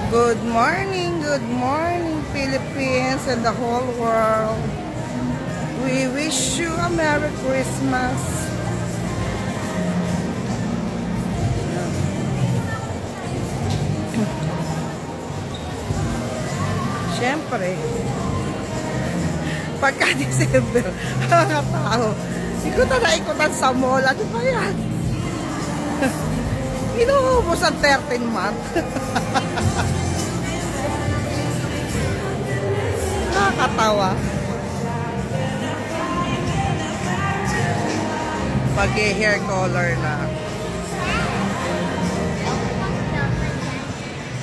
Good morning, Philippines and the whole world. We wish you a Merry Christmas. Siyempre, pagka December, mga tao, ikutan na ikutan sa mall. Ano ba yan? Inuubos ang 13 month. Nakakatawa. Pag-hair color na.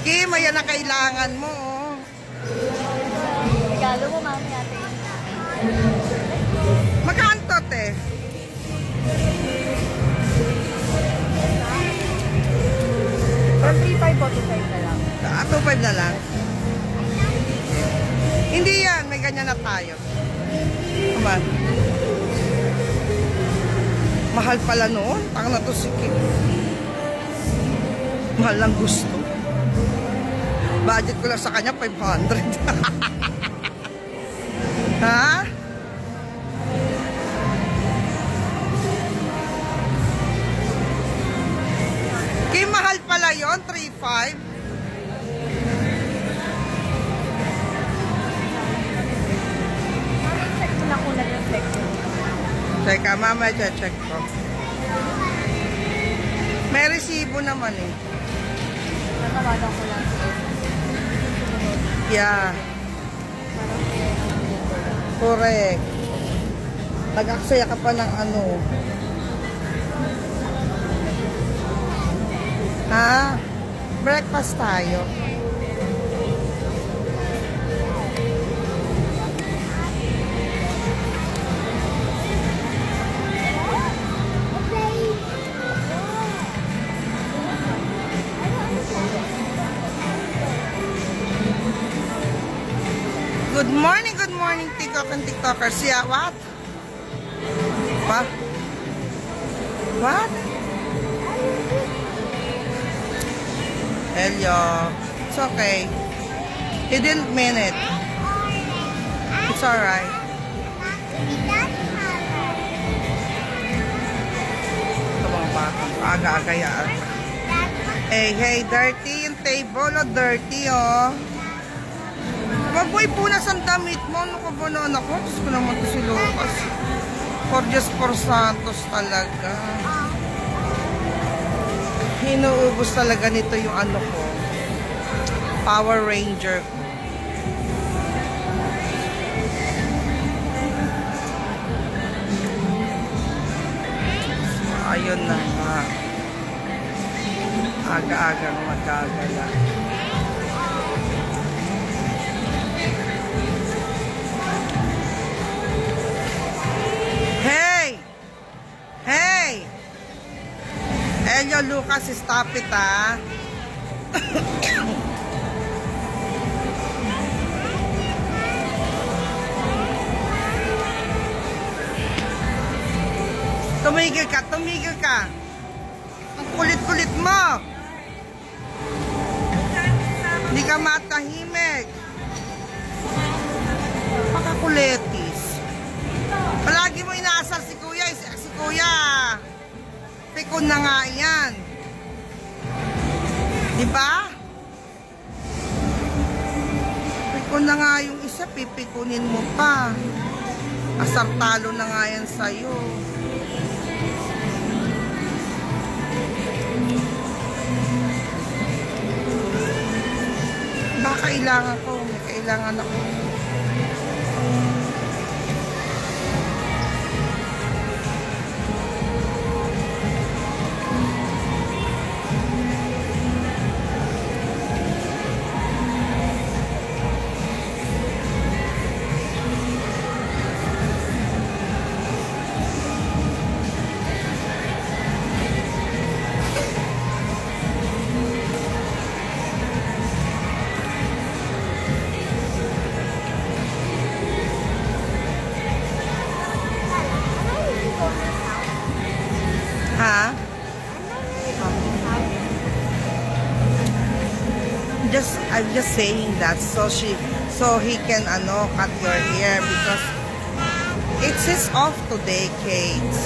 Kim, ayan na kailangan mo. Regalo mo, mami, ate. Magkanto, te? From 3.5 po, 2.5 na lang. 2.5 na lang. Hindi yan, may ganyan na tayo. Come on. Mahal pala noon. Tanga na to si Kim. Mahal lang gusto. Budget ko lang sa kanya, 500. Ha? Kim, mahal pala yon 3.5. Check ko na kuna yung section. Teka, mama, check ko. May resibo naman eh. Natawagan ko lang. Yeah. Correct. Nag-aksaya ka pa ng ano. Ha? Breakfast tayo. Good morning, TikTok and TikTokers. Yeah, what? What? Hello. It's okay. He didn't mean it. It's alright. Ito mga bata. Aga-aga yan. Hey, dirty yung table. Oh, dirty, oh. Wag mo ipunas ang damit mo. Ano ka ba na anak ko? Diyos ko naman to si Lucas. Just for Santos talaga. Hinuubos talaga nito yung ano ko. Power Ranger ko. Ayun na nga. Aga-agang magagala. Hey! Elio Lucas, stop it, ah. Tumigil ka. Ang kulit-kulit mo. Hindi ka matahimik. Pakakuletis. Palagi mo inaasar si Kuya. Si Kuya, pikon na nga yan. Diba? Pikon na nga yung isa, pipikunin mo pa. Asar talo na nga yan sa'yo. Baka kailangan ko, may kailangan ako. I'm just saying that so he can cut your hair because it's his off today, Kate.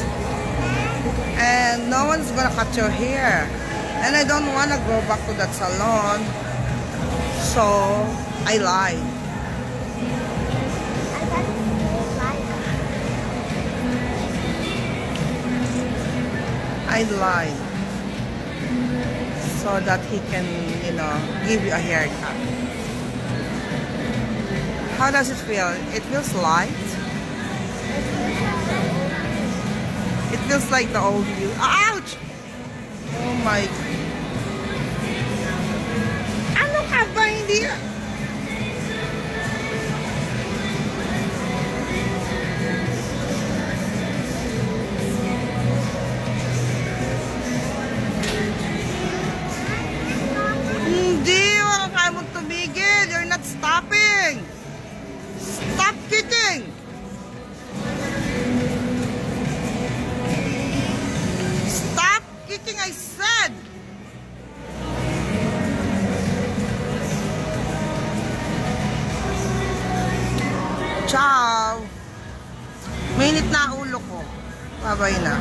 And no one's gonna cut your hair. And I don't wanna go back to that salon. So I lied. I lied. So that he can, give you a haircut. How does it feel? It feels light. It feels like the old you. Ouch! Oh my. Ano ka ba? Hindi. Hindi. Wala kaya mong tumigil. You're not stopping. Stop kicking. Stop kicking, I said. Ciao. Mainit na ulo ko. Babay na.